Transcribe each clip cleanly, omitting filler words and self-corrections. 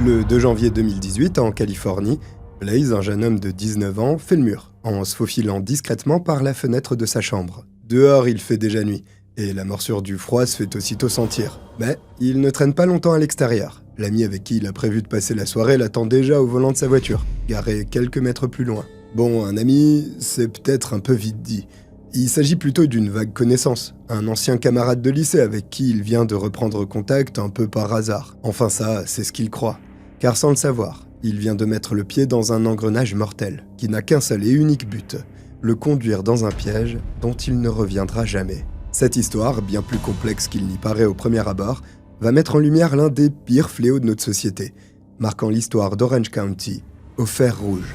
Le 2 janvier 2018, en Californie, Blaze, un jeune homme de 19 ans, fait le mur, en se faufilant discrètement par la fenêtre de sa chambre. Dehors, il fait déjà nuit, et la morsure du froid se fait aussitôt sentir. Mais il ne traîne pas longtemps à l'extérieur. L'ami avec qui il a prévu de passer la soirée l'attend déjà au volant de sa voiture, garée quelques mètres plus loin. Bon, un ami, c'est peut-être un peu vite dit. Il s'agit plutôt d'une vague connaissance, un ancien camarade de lycée avec qui il vient de reprendre contact un peu par hasard. Enfin ça, c'est ce qu'il croit. Car sans le savoir, il vient de mettre le pied dans un engrenage mortel, qui n'a qu'un seul et unique but, le conduire dans un piège dont il ne reviendra jamais. Cette histoire, bien plus complexe qu'il n'y paraît au premier abord, va mettre en lumière l'un des pires fléaux de notre société, marquant l'histoire d'Orange County au fer rouge.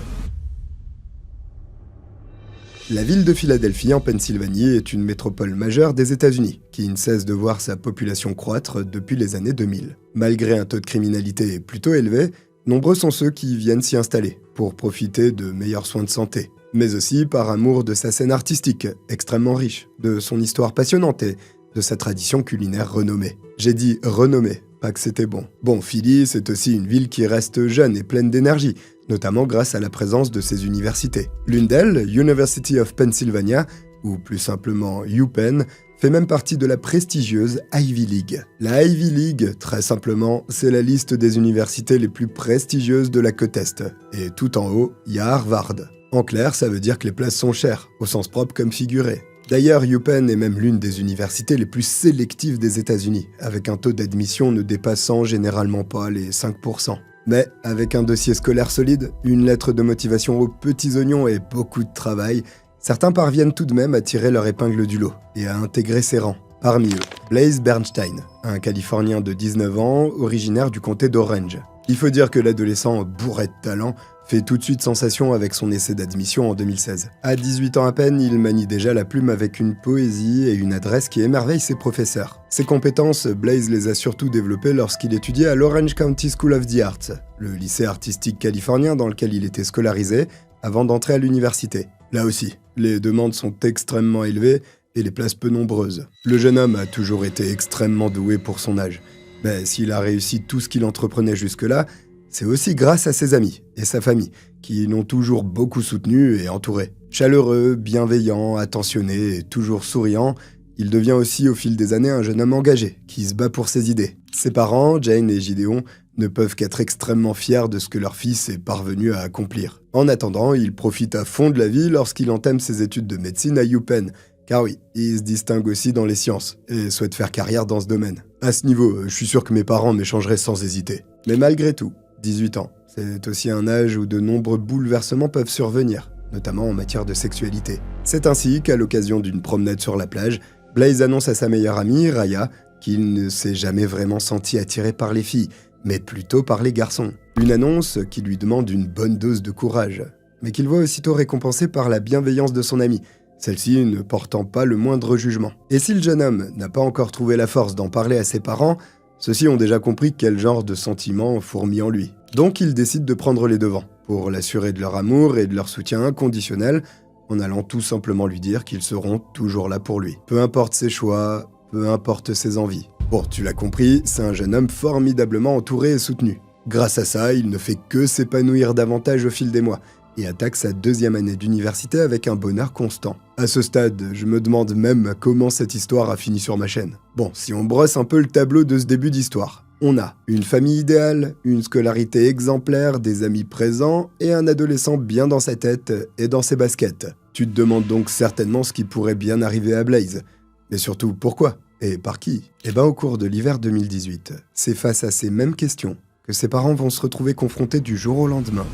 La ville de Philadelphie, en Pennsylvanie, est une métropole majeure des États-Unis, qui ne cesse de voir sa population croître depuis les années 2000. Malgré un taux de criminalité plutôt élevé, nombreux sont ceux qui viennent s'y installer, pour profiter de meilleurs soins de santé, mais aussi par amour de sa scène artistique, extrêmement riche, de son histoire passionnante et de sa tradition culinaire renommée. J'ai dit renommée, pas que c'était bon. Bon, Philly, c'est aussi une ville qui reste jeune et pleine d'énergie, notamment grâce à la présence de ses universités. L'une d'elles, University of Pennsylvania, ou plus simplement UPenn, fait même partie de la prestigieuse Ivy League. La Ivy League, très simplement, c'est la liste des universités les plus prestigieuses de la côte Est. Et tout en haut, il y a Harvard. En clair, ça veut dire que les places sont chères, au sens propre comme figuré. D'ailleurs, UPenn est même l'une des universités les plus sélectives des États-Unis, avec un taux d'admission ne dépassant généralement pas les 5%. Mais avec un dossier scolaire solide, une lettre de motivation aux petits oignons et beaucoup de travail, certains parviennent tout de même à tirer leur épingle du lot et à intégrer ses rangs. Parmi eux, Blaze Bernstein, un Californien de 19 ans, originaire du comté d'Orange. Il faut dire que l'adolescent bourré de talent fait tout de suite sensation avec son essai d'admission en 2016. À 18 ans à peine, il manie déjà la plume avec une poésie et une adresse qui émerveillent ses professeurs. Ses compétences, Blaze les a surtout développées lorsqu'il étudiait à l'Orange County School of the Arts, le lycée artistique californien dans lequel il était scolarisé avant d'entrer à l'université. Là aussi, les demandes sont extrêmement élevées et les places peu nombreuses. Le jeune homme a toujours été extrêmement doué pour son âge, mais s'il a réussi tout ce qu'il entreprenait jusque-là, c'est aussi grâce à ses amis et sa famille, qui l'ont toujours beaucoup soutenu et entouré. Chaleureux, bienveillant, attentionné et toujours souriant, il devient aussi au fil des années un jeune homme engagé, qui se bat pour ses idées. Ses parents, Jane et Gideon, ne peuvent qu'être extrêmement fiers de ce que leur fils est parvenu à accomplir. En attendant, il profite à fond de la vie lorsqu'il entame ses études de médecine à UPenn, car oui, il se distingue aussi dans les sciences et souhaite faire carrière dans ce domaine. À ce niveau, je suis sûr que mes parents m'échangeraient sans hésiter. Mais malgré tout, 18 ans, c'est aussi un âge où de nombreux bouleversements peuvent survenir, notamment en matière de sexualité. C'est ainsi qu'à l'occasion d'une promenade sur la plage, Blaze annonce à sa meilleure amie, Raya, qu'il ne s'est jamais vraiment senti attiré par les filles, mais plutôt par les garçons. Une annonce qui lui demande une bonne dose de courage, mais qu'il voit aussitôt récompensée par la bienveillance de son amie, celle-ci ne portant pas le moindre jugement. Et si le jeune homme n'a pas encore trouvé la force d'en parler à ses parents, ceux-ci ont déjà compris quel genre de sentiments fourmillent en lui. Donc il décide de prendre les devants, pour l'assurer de leur amour et de leur soutien inconditionnel, en allant tout simplement lui dire qu'ils seront toujours là pour lui. Peu importe ses choix, peu importe ses envies. Bon, tu l'as compris, c'est un jeune homme formidablement entouré et soutenu. Grâce à ça, il ne fait que s'épanouir davantage au fil des mois, et attaque sa deuxième année d'université avec un bonheur constant. À ce stade, je me demande même comment cette histoire a fini sur ma chaîne. Bon, si on brosse un peu le tableau de ce début d'histoire, on a une famille idéale, une scolarité exemplaire, des amis présents et un adolescent bien dans sa tête et dans ses baskets. Tu te demandes donc certainement ce qui pourrait bien arriver à Blaze. Mais surtout, pourquoi ? Et par qui ? Eh ben au cours de l'hiver 2018, c'est face à ces mêmes questions que ses parents vont se retrouver confrontés du jour au lendemain.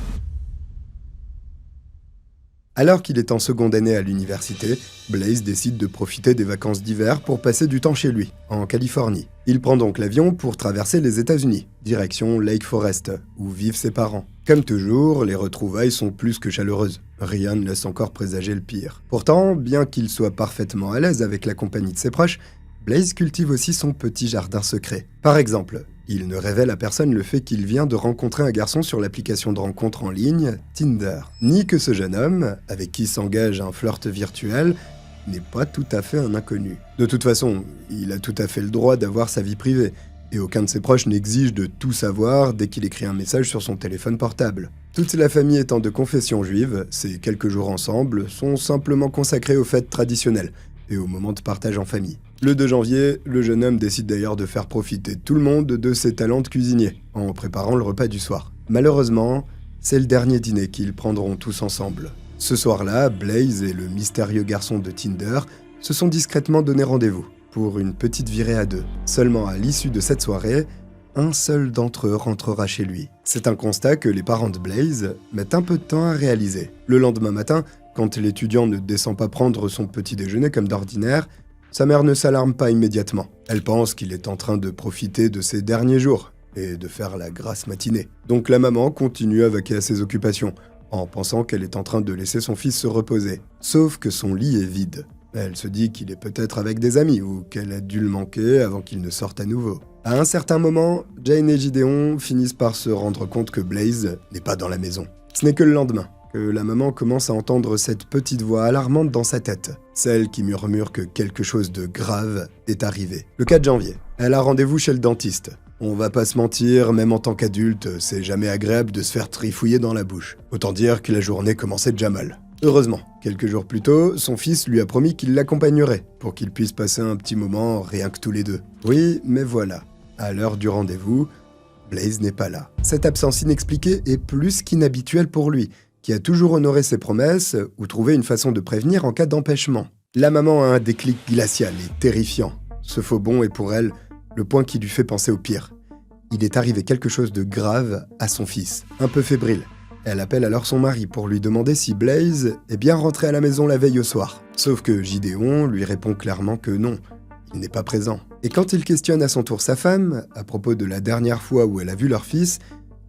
Alors qu'il est en seconde année à l'université, Blaze décide de profiter des vacances d'hiver pour passer du temps chez lui, en Californie. Il prend donc l'avion pour traverser les États-Unis, direction Lake Forest, où vivent ses parents. Comme toujours, les retrouvailles sont plus que chaleureuses. Rien ne laisse encore présager le pire. Pourtant, bien qu'il soit parfaitement à l'aise avec la compagnie de ses proches, Blaze cultive aussi son petit jardin secret. Par exemple, il ne révèle à personne le fait qu'il vient de rencontrer un garçon sur l'application de rencontre en ligne Tinder, ni que ce jeune homme, avec qui s'engage un flirt virtuel, n'est pas tout à fait un inconnu. De toute façon, il a tout à fait le droit d'avoir sa vie privée, et aucun de ses proches n'exige de tout savoir dès qu'il écrit un message sur son téléphone portable. Toute la famille étant de confession juive, ces quelques jours ensemble sont simplement consacrés aux fêtes traditionnelles et aux moments de partage en famille. Le 2 janvier, le jeune homme décide d'ailleurs de faire profiter tout le monde de ses talents de cuisinier, en préparant le repas du soir. Malheureusement, c'est le dernier dîner qu'ils prendront tous ensemble. Ce soir-là, Blaze et le mystérieux garçon de Tinder se sont discrètement donné rendez-vous pour une petite virée à deux. Seulement à l'issue de cette soirée, un seul d'entre eux rentrera chez lui. C'est un constat que les parents de Blaze mettent un peu de temps à réaliser. Le lendemain matin, quand l'étudiant ne descend pas prendre son petit déjeuner comme d'ordinaire, sa mère ne s'alarme pas immédiatement. Elle pense qu'il est en train de profiter de ses derniers jours et de faire la grasse matinée. Donc la maman continue à vaquer à ses occupations, en pensant qu'elle est en train de laisser son fils se reposer. Sauf que son lit est vide. Elle se dit qu'il est peut-être avec des amis ou qu'elle a dû le manquer avant qu'il ne sorte à nouveau. À un certain moment, Jane et Gideon finissent par se rendre compte que Blaze n'est pas dans la maison. Ce n'est que le lendemain que la maman commence à entendre cette petite voix alarmante dans sa tête, celle qui murmure que quelque chose de grave est arrivé. Le 4 janvier, elle a rendez-vous chez le dentiste. On va pas se mentir, même en tant qu'adulte, c'est jamais agréable de se faire trifouiller dans la bouche. Autant dire que la journée commençait déjà mal. Heureusement, quelques jours plus tôt, son fils lui a promis qu'il l'accompagnerait, pour qu'ils puissent passer un petit moment rien que tous les deux. Oui, mais voilà, à l'heure du rendez-vous, Blaze n'est pas là. Cette absence inexpliquée est plus qu'inhabituelle pour lui, qui a toujours honoré ses promesses ou trouvé une façon de prévenir en cas d'empêchement. La maman a un déclic glacial et terrifiant. Ce faux bond est pour elle le point qui lui fait penser au pire. Il est arrivé quelque chose de grave à son fils, un peu fébrile. Elle appelle alors son mari pour lui demander si Blaze est bien rentré à la maison la veille au soir. Sauf que Gideon lui répond clairement que non, il n'est pas présent. Et quand il questionne à son tour sa femme, à propos de la dernière fois où elle a vu leur fils,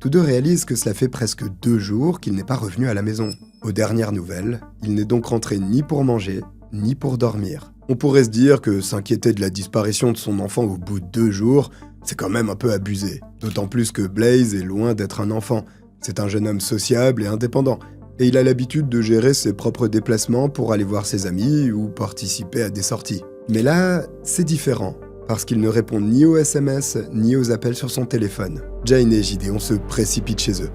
tous deux réalisent que cela fait presque 2 jours qu'il n'est pas revenu à la maison. Aux dernières nouvelles, il n'est donc rentré ni pour manger, ni pour dormir. On pourrait se dire que s'inquiéter de la disparition de son enfant au bout de 2 jours, c'est quand même un peu abusé. D'autant plus que Blaze est loin d'être un enfant. C'est un jeune homme sociable et indépendant, et il a l'habitude de gérer ses propres déplacements pour aller voir ses amis ou participer à des sorties. Mais là, c'est différent, parce qu'il ne répond ni aux SMS ni aux appels sur son téléphone. Jane et Gideon se précipitent chez eux,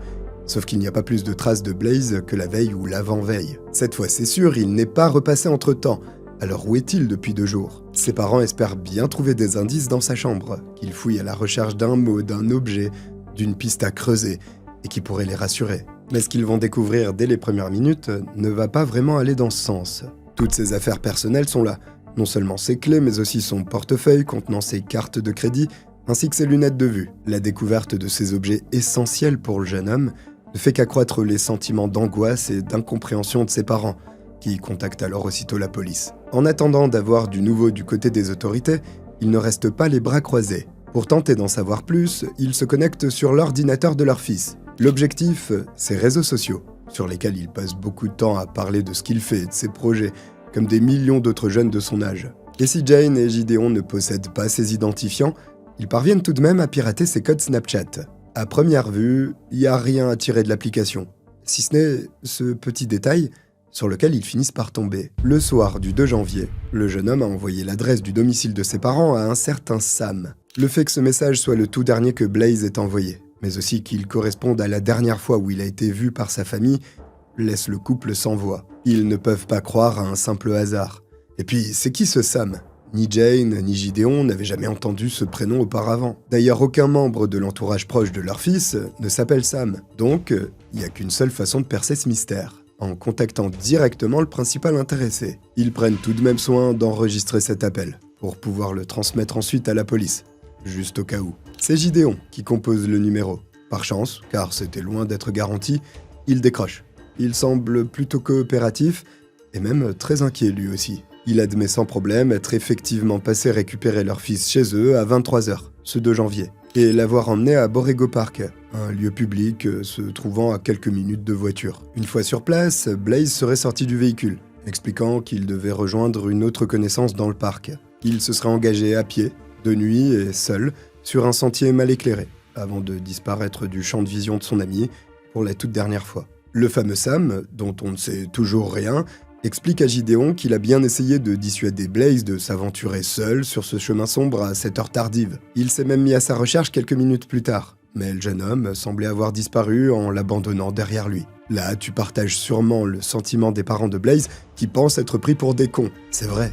sauf qu'il n'y a pas plus de traces de Blaze que la veille ou l'avant-veille. Cette fois, c'est sûr, il n'est pas repassé entre-temps. Alors où est-il depuis 2 jours? Ses parents espèrent bien trouver des indices dans sa chambre, qu'ils fouillent à la recherche d'un mot, d'un objet, d'une piste à creuser, et qui pourrait les rassurer. Mais ce qu'ils vont découvrir dès les premières minutes ne va pas vraiment aller dans ce sens. Toutes ses affaires personnelles sont là, non seulement ses clés, mais aussi son portefeuille contenant ses cartes de crédit, ainsi que ses lunettes de vue. La découverte de ces objets essentiels pour le jeune homme ne fait qu'accroître les sentiments d'angoisse et d'incompréhension de ses parents, qui contactent alors aussitôt la police. En attendant d'avoir du nouveau du côté des autorités, ils ne restent pas les bras croisés. Pour tenter d'en savoir plus, ils se connectent sur l'ordinateur de leur fils. L'objectif, ces réseaux sociaux, sur lesquels il passe beaucoup de temps à parler de ce qu'il fait et de ses projets, comme des millions d'autres jeunes de son âge. Et si Jane et Gideon ne possèdent pas ces identifiants, ils parviennent tout de même à pirater ses codes Snapchat. À première vue, il n'y a rien à tirer de l'application, si ce n'est ce petit détail sur lequel ils finissent par tomber. Le soir du 2 janvier, le jeune homme a envoyé l'adresse du domicile de ses parents à un certain Sam. Le fait que ce message soit le tout dernier que Blaze ait envoyé, mais aussi qu'il corresponde à la dernière fois où il a été vu par sa famille, laisse le couple sans voix. Ils ne peuvent pas croire à un simple hasard. Et puis, c'est qui ce Sam? Ni Jane, ni Gideon n'avaient jamais entendu ce prénom auparavant. D'ailleurs, aucun membre de l'entourage proche de leur fils ne s'appelle Sam. Donc, il n'y a qu'une seule façon de percer ce mystère, en contactant directement le principal intéressé. Ils prennent tout de même soin d'enregistrer cet appel, pour pouvoir le transmettre ensuite à la police, juste au cas où. C'est Gideon qui compose le numéro. Par chance, car c'était loin d'être garanti, il décroche. Il semble plutôt coopératif, et même très inquiet lui aussi. Il admet sans problème être effectivement passé récupérer leur fils chez eux à 23h, ce 2 janvier, et l'avoir emmené à Borrego Park, un lieu public se trouvant à quelques minutes de voiture. Une fois sur place, Blaze serait sorti du véhicule, expliquant qu'il devait rejoindre une autre connaissance dans le parc. Il se serait engagé à pied, de nuit et seul, sur un sentier mal éclairé, avant de disparaître du champ de vision de son ami pour la toute dernière fois. Le fameux Sam, dont on ne sait toujours rien, explique à Gideon qu'il a bien essayé de dissuader Blaze de s'aventurer seul sur ce chemin sombre à cette heure tardive. Il s'est même mis à sa recherche quelques minutes plus tard, mais le jeune homme semblait avoir disparu en l'abandonnant derrière lui. Là, tu partages sûrement le sentiment des parents de Blaze qui pensent être pris pour des cons. C'est vrai.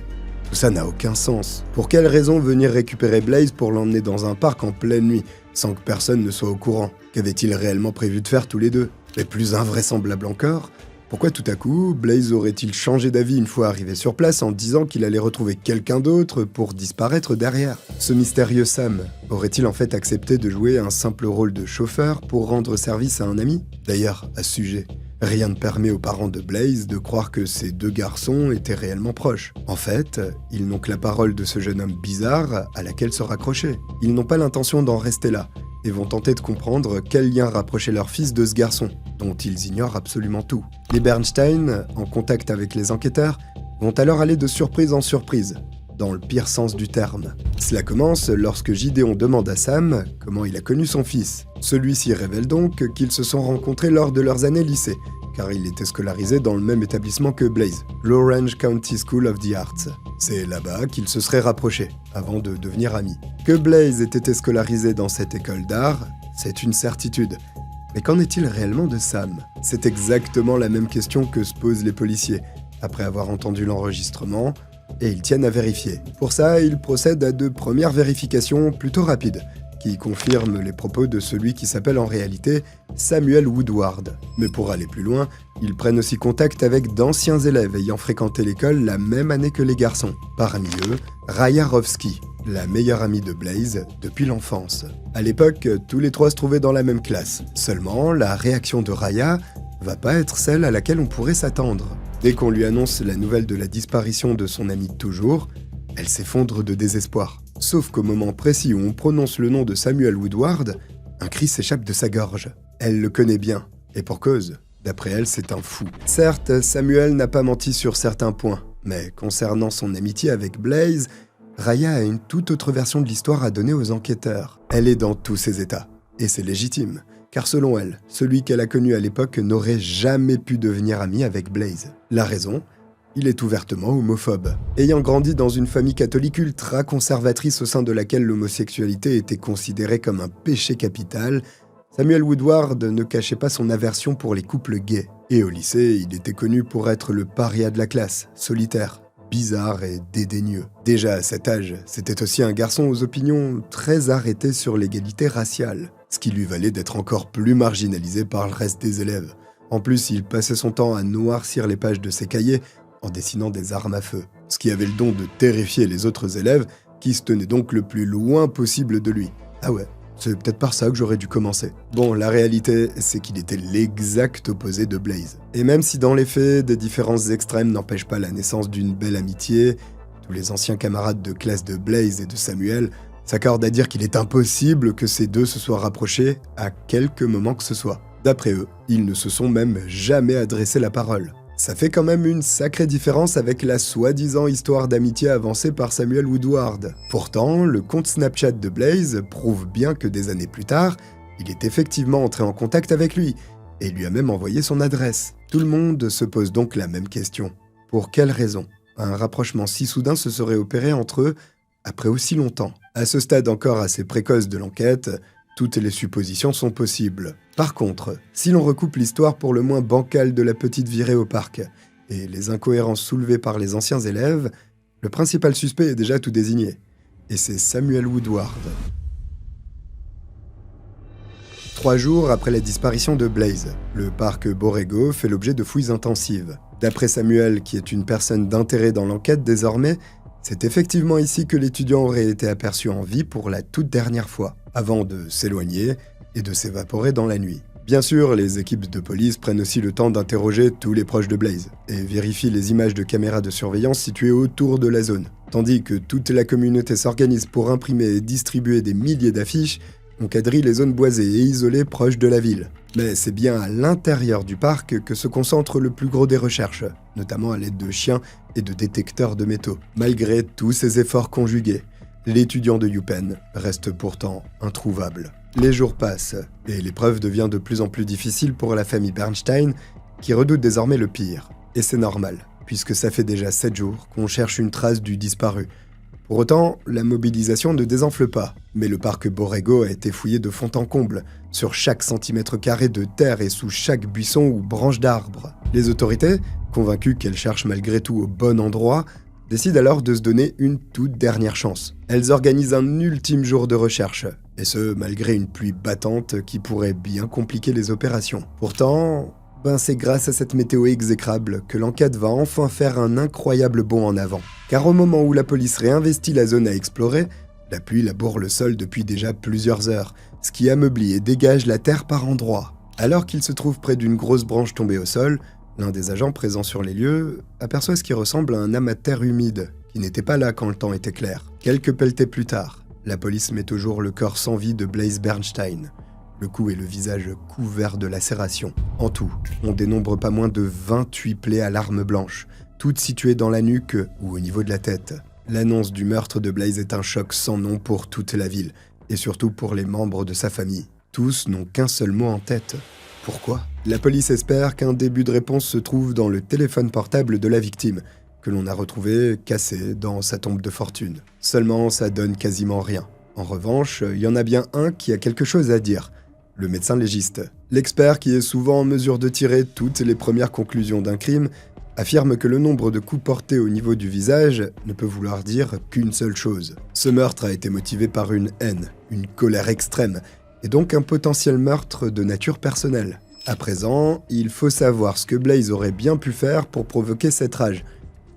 Tout ça n'a aucun sens. Pour quelle raison venir récupérer Blaze pour l'emmener dans un parc en pleine nuit, sans que personne ne soit au courant? Qu'avaient-ils réellement prévu de faire tous les deux? Et plus invraisemblable encore, pourquoi tout à coup, Blaze aurait-il changé d'avis une fois arrivé sur place en disant qu'il allait retrouver quelqu'un d'autre pour disparaître derrière? Ce mystérieux Sam aurait-il en fait accepté de jouer un simple rôle de chauffeur pour rendre service à un ami? D'ailleurs, à ce sujet, rien ne permet aux parents de Blaze de croire que ces deux garçons étaient réellement proches. En fait, ils n'ont que la parole de ce jeune homme bizarre à laquelle se raccrocher. Ils n'ont pas l'intention d'en rester là, et vont tenter de comprendre quel lien rapprochait leur fils de ce garçon, dont ils ignorent absolument tout. Les Bernstein, en contact avec les enquêteurs, vont alors aller de surprise en surprise, dans le pire sens du terme. Cela commence lorsque Gideon demande à Sam comment il a connu son fils. Celui-ci révèle donc qu'ils se sont rencontrés lors de leurs années lycée, car il était scolarisé dans le même établissement que Blaze, l'Orange County School of the Arts. C'est là-bas qu'ils se seraient rapprochés, avant de devenir amis. Que Blaze ait été scolarisé dans cette école d'art, c'est une certitude. Mais qu'en est-il réellement de Sam? C'est exactement la même question que se posent les policiers, après avoir entendu l'enregistrement, et ils tiennent à vérifier. Pour ça, ils procèdent à de premières vérifications plutôt rapides, qui confirment les propos de celui qui s'appelle en réalité Samuel Woodward. Mais pour aller plus loin, ils prennent aussi contact avec d'anciens élèves ayant fréquenté l'école la même année que les garçons. Parmi eux, Raya Rovsky, la meilleure amie de Blaze depuis l'enfance. À l'époque, tous les trois se trouvaient dans la même classe. Seulement, la réaction de Raya va pas être celle à laquelle on pourrait s'attendre. Dès qu'on lui annonce la nouvelle de la disparition de son amie de toujours, elle s'effondre de désespoir. Sauf qu'au moment précis où on prononce le nom de Samuel Woodward, un cri s'échappe de sa gorge. Elle le connaît bien, et pour cause. D'après elle, c'est un fou. Certes, Samuel n'a pas menti sur certains points, mais concernant son amitié avec Blaze, Raya a une toute autre version de l'histoire à donner aux enquêteurs. Elle est dans tous ses états, et c'est légitime, car selon elle, celui qu'elle a connu à l'époque n'aurait jamais pu devenir ami avec Blaze. La raison ? Il est ouvertement homophobe. Ayant grandi dans une famille catholique ultra conservatrice au sein de laquelle l'homosexualité était considérée comme un péché capital, Samuel Woodward ne cachait pas son aversion pour les couples gays. Et au lycée, il était connu pour être le paria de la classe, solitaire, bizarre et dédaigneux. Déjà à cet âge, c'était aussi un garçon aux opinions très arrêtées sur l'égalité raciale, ce qui lui valait d'être encore plus marginalisé par le reste des élèves. En plus, il passait son temps à noircir les pages de ses cahiers en dessinant des armes à feu, ce qui avait le don de terrifier les autres élèves qui se tenaient donc le plus loin possible de lui. Ah ouais, c'est peut-être par ça que j'aurais dû commencer. Bon, la réalité, c'est qu'il était l'exact opposé de Blaze. Et même si dans les faits, des différences extrêmes n'empêchent pas la naissance d'une belle amitié, tous les anciens camarades de classe de Blaze et de Samuel s'accordent à dire qu'il est impossible que ces deux se soient rapprochés à quelque moment que ce soit. D'après eux, ils ne se sont même jamais adressé la parole. Ça fait quand même une sacrée différence avec la soi-disant histoire d'amitié avancée par Samuel Woodward. Pourtant, le compte Snapchat de Blaze prouve bien que des années plus tard, il est effectivement entré en contact avec lui, et lui a même envoyé son adresse. Tout le monde se pose donc la même question. Pour quelle raison un rapprochement si soudain se serait opéré entre eux après aussi longtemps? À ce stade encore assez précoce de l'enquête, toutes les suppositions sont possibles. Par contre, si l'on recoupe l'histoire pour le moins bancale de la petite virée au parc et les incohérences soulevées par les anciens élèves, le principal suspect est déjà tout désigné. Et c'est Samuel Woodward. 3 jours après la disparition de Blaze, le parc Borrego fait l'objet de fouilles intensives. D'après Samuel, qui est une personne d'intérêt dans l'enquête désormais, c'est effectivement ici que l'étudiant aurait été aperçu en vie pour la toute dernière fois, avant de s'éloigner et de s'évaporer dans la nuit. Bien sûr, les équipes de police prennent aussi le temps d'interroger tous les proches de Blaze et vérifient les images de caméras de surveillance situées autour de la zone, tandis que toute la communauté s'organise pour imprimer et distribuer des milliers d'affiches. On quadrille les zones boisées et isolées proches de la ville. Mais c'est bien à l'intérieur du parc que se concentre le plus gros des recherches, notamment à l'aide de chiens et de détecteurs de métaux. Malgré tous ces efforts conjugués, l'étudiant de UPenn reste pourtant introuvable. Les jours passent, et l'épreuve devient de plus en plus difficile pour la famille Bernstein, qui redoute désormais le pire. Et c'est normal. puisque ça fait déjà 7 jours qu'on cherche une trace du disparu. Pour autant, la mobilisation ne désenfle pas, mais le parc Borrego a été fouillé de fond en comble, sur chaque centimètre carré de terre et sous chaque buisson ou branche d'arbre. Les autorités, convaincues qu'elles cherchent malgré tout au bon endroit, décident alors de se donner une toute dernière chance. Elles organisent un ultime jour de recherche, et ce, malgré une pluie battante qui pourrait bien compliquer les opérations. Pourtant, c'est grâce à cette météo exécrable que l'enquête va enfin faire un incroyable bond en avant. Car au moment où la police réinvestit la zone à explorer, la pluie laboure le sol depuis déjà plusieurs heures, ce qui ameublit et dégage la terre par endroits. Alors qu'il se trouve près d'une grosse branche tombée au sol, l'un des agents présents sur les lieux aperçoit ce qui ressemble à un amas de terre humide, qui n'était pas là quand le temps était clair. Quelques pelletées plus tard, la police met au jour le corps sans vie de Blaise Bernstein, le cou et le visage couverts de lacérations. En tout, on dénombre pas moins de 28 plaies à l'arme blanche, toutes situées dans la nuque ou au niveau de la tête. L'annonce du meurtre de Blaise est un choc sans nom pour toute la ville, et surtout pour les membres de sa famille. Tous n'ont qu'un seul mot en tête. Pourquoi ? La police espère qu'un début de réponse se trouve dans le téléphone portable de la victime, que l'on a retrouvé cassé dans sa tombe de fortune. Seulement, ça donne quasiment rien. En revanche, il y en a bien un qui a quelque chose à dire. Le médecin légiste. L'expert, qui est souvent en mesure de tirer toutes les premières conclusions d'un crime, affirme que le nombre de coups portés au niveau du visage ne peut vouloir dire qu'une seule chose. Ce meurtre a été motivé par une haine, une colère extrême, et donc un potentiel meurtre de nature personnelle. À présent, il faut savoir ce que Blaise aurait bien pu faire pour provoquer cette rage.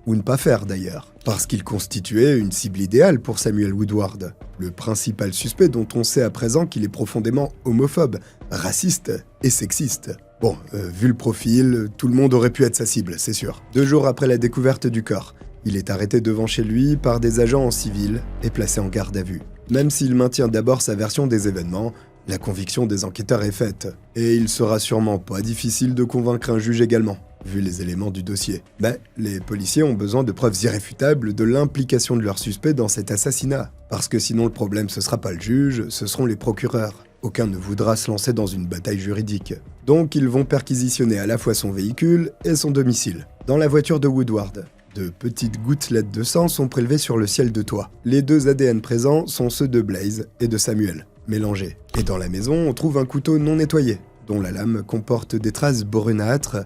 Ou ne pas faire d'ailleurs, parce qu'il constituait une cible idéale pour Samuel Woodward, le principal suspect dont on sait à présent qu'il est profondément homophobe, raciste et sexiste. Bon, vu le profil, tout le monde aurait pu être sa cible, c'est sûr. 2 jours après la découverte du corps, il est arrêté devant chez lui par des agents en civil et placé en garde à vue. Même s'il maintient d'abord sa version des événements, la conviction des enquêteurs est faite, et il sera sûrement pas difficile de convaincre un juge également, vu les éléments du dossier. Mais les policiers ont besoin de preuves irréfutables de l'implication de leur suspect dans cet assassinat, parce que sinon le problème ce sera pas le juge, ce seront les procureurs. Aucun ne voudra se lancer dans une bataille juridique. Donc ils vont perquisitionner à la fois son véhicule et son domicile. Dans la voiture de Woodward, de petites gouttelettes de sang sont prélevées sur le ciel de toit. Les 2 ADN présents sont ceux de Blaise et de Samuel, mélangés. Et dans la maison, on trouve un couteau non nettoyé, dont la lame comporte des traces brunâtres.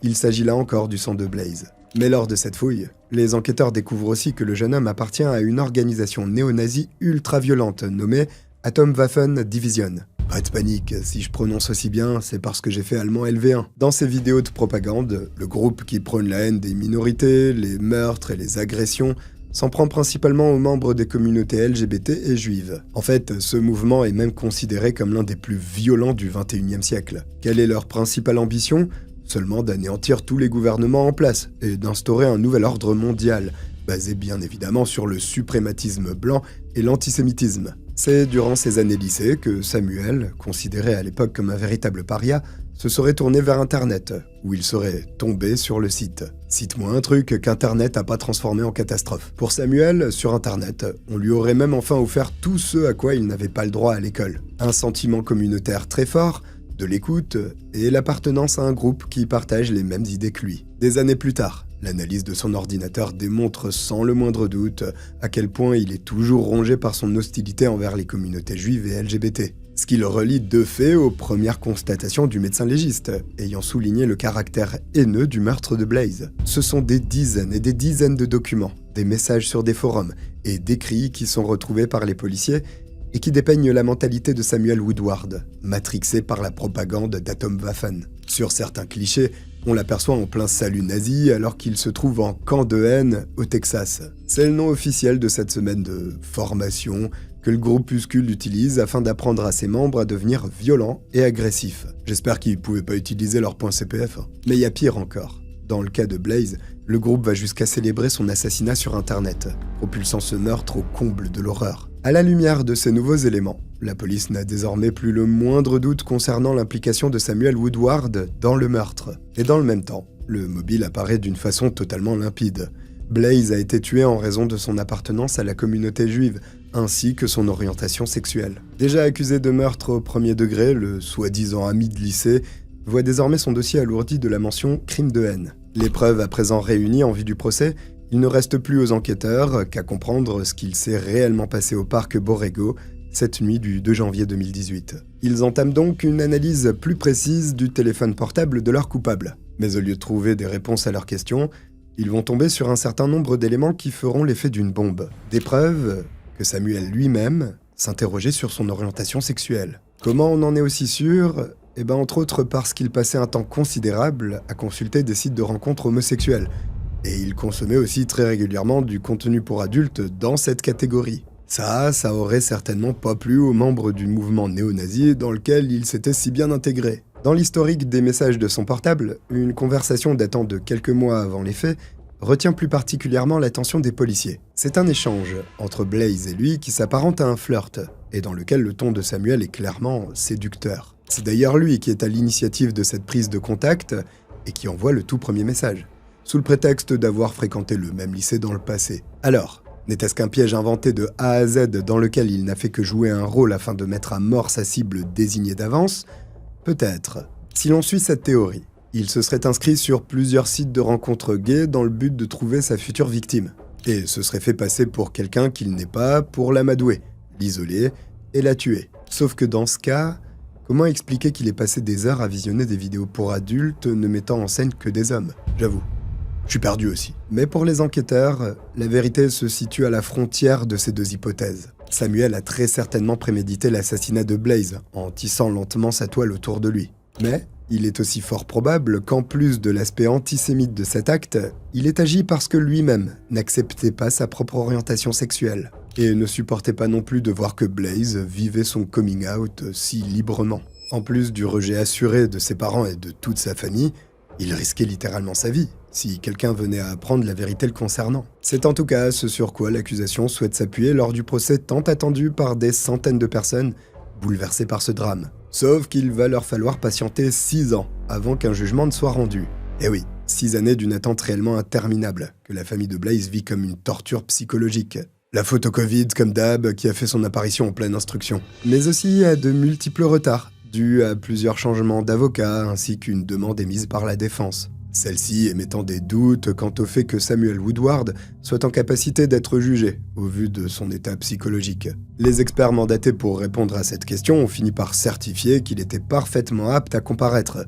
Il s'agit là encore du sang de Blaise. Mais lors de cette fouille, les enquêteurs découvrent aussi que le jeune homme appartient à une organisation néo-nazie ultra-violente nommée Atomwaffen Division. Pas de panique, si je prononce aussi bien, c'est parce que j'ai fait allemand LV1. Dans ces vidéos de propagande, le groupe qui prône la haine des minorités, les meurtres et les agressions s'en prend principalement aux membres des communautés LGBT et juives. En fait, ce mouvement est même considéré comme l'un des plus violents du XXIe siècle. Quelle est leur principale ambition ? Seulement d'anéantir tous les gouvernements en place et d'instaurer un nouvel ordre mondial, basé bien évidemment sur le suprématisme blanc et l'antisémitisme. C'est durant ces années lycée que Samuel, considéré à l'époque comme un véritable paria, se serait tourné vers Internet, où il serait tombé sur le site. Cite-moi un truc qu'Internet n'a pas transformé en catastrophe. Pour Samuel, sur Internet, on lui aurait même enfin offert tout ce à quoi il n'avait pas le droit à l'école. Un sentiment communautaire très fort, de l'écoute et l'appartenance à un groupe qui partage les mêmes idées que lui. Des années plus tard, l'analyse de son ordinateur démontre sans le moindre doute à quel point il est toujours rongé par son hostilité envers les communautés juives et LGBT. Ce qui le relie de fait aux premières constatations du médecin légiste, ayant souligné le caractère haineux du meurtre de Blaise. Ce sont des dizaines et des dizaines de documents, des messages sur des forums et d'écrits qui sont retrouvés par les policiers et qui dépeignent la mentalité de Samuel Woodward, matrixé par la propagande d'Atomwaffen. Sur certains clichés, on l'aperçoit en plein salut nazi alors qu'il se trouve en camp de haine au Texas. C'est le nom officiel de cette semaine de formation que le groupuscule utilise afin d'apprendre à ses membres à devenir violents et agressifs. J'espère qu'ils pouvaient pas utiliser leur point CPF. Mais il y a pire encore. Dans le cas de Blaise, le groupe va jusqu'à célébrer son assassinat sur Internet, propulsant ce meurtre au comble de l'horreur. À la lumière de ces nouveaux éléments, la police n'a désormais plus le moindre doute concernant l'implication de Samuel Woodward dans le meurtre. Et dans le même temps, le mobile apparaît d'une façon totalement limpide. Blaise a été tué en raison de son appartenance à la communauté juive, ainsi que son orientation sexuelle. Déjà accusé de meurtre au premier degré, le soi-disant ami de lycée voit désormais son dossier alourdi de la mention « crime de haine ». Les preuves à présent réunies en vue du procès, il ne reste plus aux enquêteurs qu'à comprendre ce qu'il s'est réellement passé au parc Borrego cette nuit du 2 janvier 2018. Ils entament donc une analyse plus précise du téléphone portable de leur coupable. Mais au lieu de trouver des réponses à leurs questions, ils vont tomber sur un certain nombre d'éléments qui feront l'effet d'une bombe. Des preuves que Samuel lui-même s'interrogeait sur son orientation sexuelle. Comment on en est aussi sûr ? Entre autres parce qu'il passait un temps considérable à consulter des sites de rencontres homosexuelles. Et il consommait aussi très régulièrement du contenu pour adultes dans cette catégorie. Ça aurait certainement pas plu aux membres du mouvement néo-nazi dans lequel il s'était si bien intégré. Dans l'historique des messages de son portable, une conversation datant de quelques mois avant les faits retient plus particulièrement l'attention des policiers. C'est un échange entre Blaze et lui qui s'apparente à un flirt, et dans lequel le ton de Samuel est clairement séducteur. C'est d'ailleurs lui qui est à l'initiative de cette prise de contact et qui envoie le tout premier message, sous le prétexte d'avoir fréquenté le même lycée dans le passé. Alors, n'était-ce qu'un piège inventé de A à Z dans lequel il n'a fait que jouer un rôle afin de mettre à mort sa cible désignée d'avance ? Peut-être. Si l'on suit cette théorie, il se serait inscrit sur plusieurs sites de rencontres gays dans le but de trouver sa future victime, et se serait fait passer pour quelqu'un qu'il n'est pas pour l'amadouer, l'isoler et la tuer. Sauf que dans ce cas, comment expliquer qu'il ait passé des heures à visionner des vidéos pour adultes ne mettant en scène que des hommes ? J'avoue. Je suis perdu aussi. Mais pour les enquêteurs, la vérité se situe à la frontière de ces deux hypothèses. Samuel a très certainement prémédité l'assassinat de Blaze, en tissant lentement sa toile autour de lui. Mais il est aussi fort probable qu'en plus de l'aspect antisémite de cet acte, il ait agi parce que lui-même n'acceptait pas sa propre orientation sexuelle, et ne supportait pas non plus de voir que Blaze vivait son coming out si librement. En plus du rejet assuré de ses parents et de toute sa famille, il risquait littéralement sa vie si quelqu'un venait à apprendre la vérité le concernant. C'est en tout cas ce sur quoi l'accusation souhaite s'appuyer lors du procès tant attendu par des centaines de personnes bouleversées par ce drame. Sauf qu'il va leur falloir patienter 6 ans avant qu'un jugement ne soit rendu. Eh oui, 6 années d'une attente réellement interminable, que la famille de Blaze vit comme une torture psychologique. La photo Covid, comme d'hab, qui a fait son apparition en pleine instruction. Mais aussi à de multiples retards, dus à plusieurs changements d'avocats ainsi qu'une demande émise par la défense. Celle-ci émettant des doutes quant au fait que Samuel Woodward soit en capacité d'être jugé, au vu de son état psychologique. Les experts mandatés pour répondre à cette question ont fini par certifier qu'il était parfaitement apte à comparaître,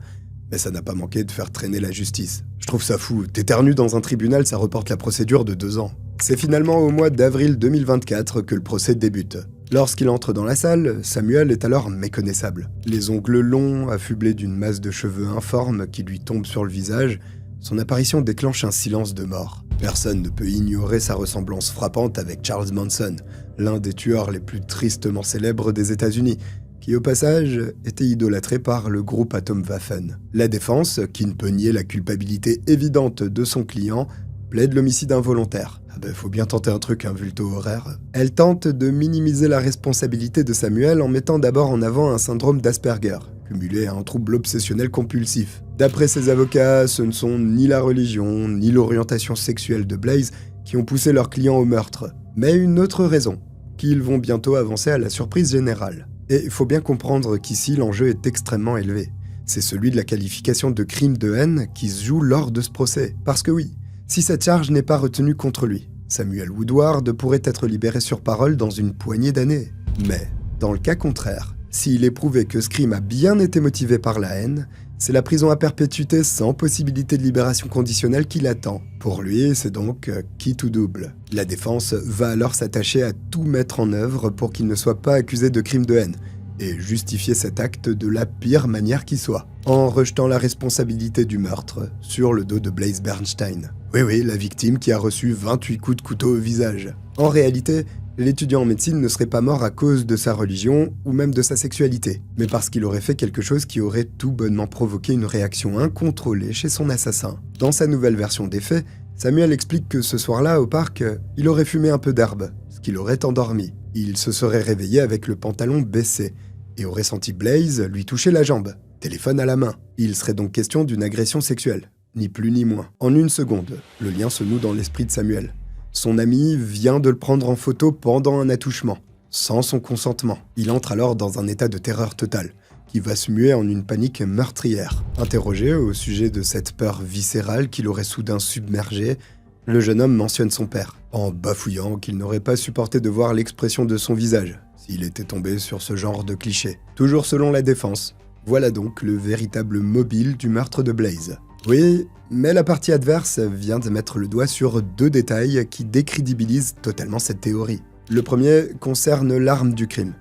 mais ça n'a pas manqué de faire traîner la justice. Je trouve ça fou, t'éternues dans un tribunal, ça reporte la procédure de 2 ans. C'est finalement au mois d'avril 2024 que le procès débute. Lorsqu'il entre dans la salle, Samuel est alors méconnaissable. Les ongles longs, affublés d'une masse de cheveux informes qui lui tombe sur le visage, son apparition déclenche un silence de mort. Personne ne peut ignorer sa ressemblance frappante avec Charles Manson, l'un des tueurs les plus tristement célèbres des États-Unis, qui au passage était idolâtré par le groupe Atomwaffen. La défense, qui ne peut nier la culpabilité évidente de son client, plaide l'homicide involontaire. Faut bien tenter un truc, vu le taux horaire. Elle tente de minimiser la responsabilité de Samuel en mettant d'abord en avant un syndrome d'Asperger, cumulé à un trouble obsessionnel compulsif. D'après ses avocats, ce ne sont ni la religion, ni l'orientation sexuelle de Blaze qui ont poussé leur client au meurtre, mais une autre raison, qu'ils vont bientôt avancer à la surprise générale. Et il faut bien comprendre qu'ici l'enjeu est extrêmement élevé. C'est celui de la qualification de crime de haine qui se joue lors de ce procès. Parce que oui, si cette charge n'est pas retenue contre lui, Samuel Woodward pourrait être libéré sur parole dans une poignée d'années. Mais, dans le cas contraire, s'il est prouvé que ce crime a bien été motivé par la haine, c'est la prison à perpétuité sans possibilité de libération conditionnelle qui l'attend. Pour lui, c'est donc quitte ou double. La défense va alors s'attacher à tout mettre en œuvre pour qu'il ne soit pas accusé de crime de haine, et justifier cet acte de la pire manière qui soit, en rejetant la responsabilité du meurtre sur le dos de Blaze Bernstein. Oui, la victime qui a reçu 28 coups de couteau au visage. En réalité, l'étudiant en médecine ne serait pas mort à cause de sa religion ou même de sa sexualité, mais parce qu'il aurait fait quelque chose qui aurait tout bonnement provoqué une réaction incontrôlée chez son assassin. Dans sa nouvelle version des faits, Samuel explique que ce soir-là, au parc, il aurait fumé un peu d'herbe, ce qui l'aurait endormi. Il se serait réveillé avec le pantalon baissé et aurait senti Blaze lui toucher la jambe, téléphone à la main. Il serait donc question d'une agression sexuelle, ni plus ni moins. En une seconde, le lien se noue dans l'esprit de Samuel. Son ami vient de le prendre en photo pendant un attouchement, sans son consentement. Il entre alors dans un état de terreur totale, qui va se muer en une panique meurtrière. Interrogé au sujet de cette peur viscérale qui l'aurait soudain submergé, le jeune homme mentionne son père, en bafouillant qu'il n'aurait pas supporté de voir l'expression de son visage s'il était tombé sur ce genre de cliché. Toujours selon la défense, voilà donc le véritable mobile du meurtre de Blaze. Oui, mais la partie adverse vient de mettre le doigt sur 2 détails qui décrédibilisent totalement cette théorie. Le premier concerne l'arme du crime.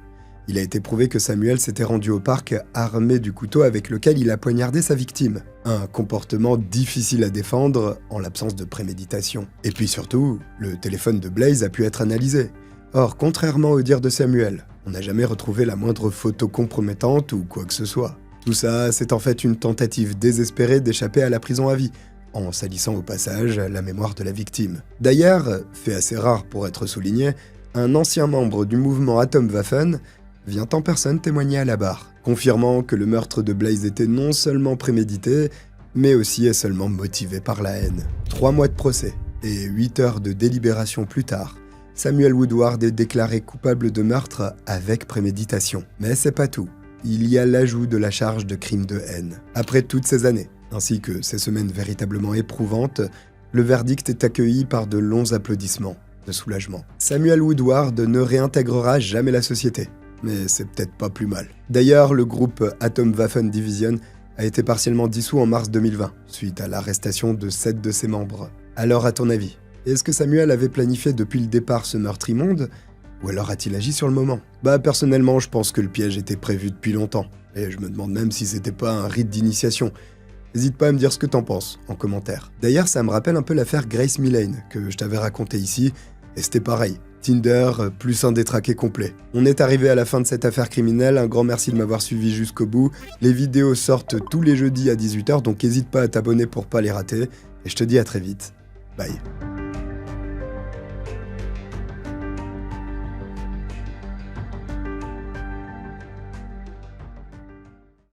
Il a été prouvé que Samuel s'était rendu au parc armé du couteau avec lequel il a poignardé sa victime. Un comportement difficile à défendre en l'absence de préméditation. Et puis surtout, le téléphone de Blaze a pu être analysé. Or, contrairement au dire de Samuel, on n'a jamais retrouvé la moindre photo compromettante ou quoi que ce soit. Tout ça, c'est en fait une tentative désespérée d'échapper à la prison à vie, en salissant au passage la mémoire de la victime. D'ailleurs, fait assez rare pour être souligné, un ancien membre du mouvement Atomwaffen vient en personne témoigner à la barre, confirmant que le meurtre de Blaze était non seulement prémédité, mais aussi et seulement motivé par la haine. 3 mois de procès et 8 heures de délibération plus tard, Samuel Woodward est déclaré coupable de meurtre avec préméditation. Mais c'est pas tout. Il y a l'ajout de la charge de crime de haine. Après toutes ces années, ainsi que ces semaines véritablement éprouvantes, le verdict est accueilli par de longs applaudissements de soulagement. Samuel Woodward ne réintégrera jamais la société, mais c'est peut-être pas plus mal. D'ailleurs, le groupe Atomwaffen Division a été partiellement dissous en mars 2020, suite à l'arrestation de 7 de ses membres. Alors à ton avis, est-ce que Samuel avait planifié depuis le départ ce meurtre immonde ? Ou alors a-t-il agi sur le moment ? Personnellement, je pense que le piège était prévu depuis longtemps. Et je me demande même si c'était pas un rite d'initiation. N'hésite pas à me dire ce que t'en penses, en commentaire. D'ailleurs, ça me rappelle un peu l'affaire Grace Millane, que je t'avais raconté ici, et c'était pareil. Tinder, plus un détraqué complet. On est arrivé à la fin de cette affaire criminelle, un grand merci de m'avoir suivi jusqu'au bout. Les vidéos sortent tous les jeudis à 18h, donc n'hésite pas à t'abonner pour pas les rater, et je te dis à très vite. Bye.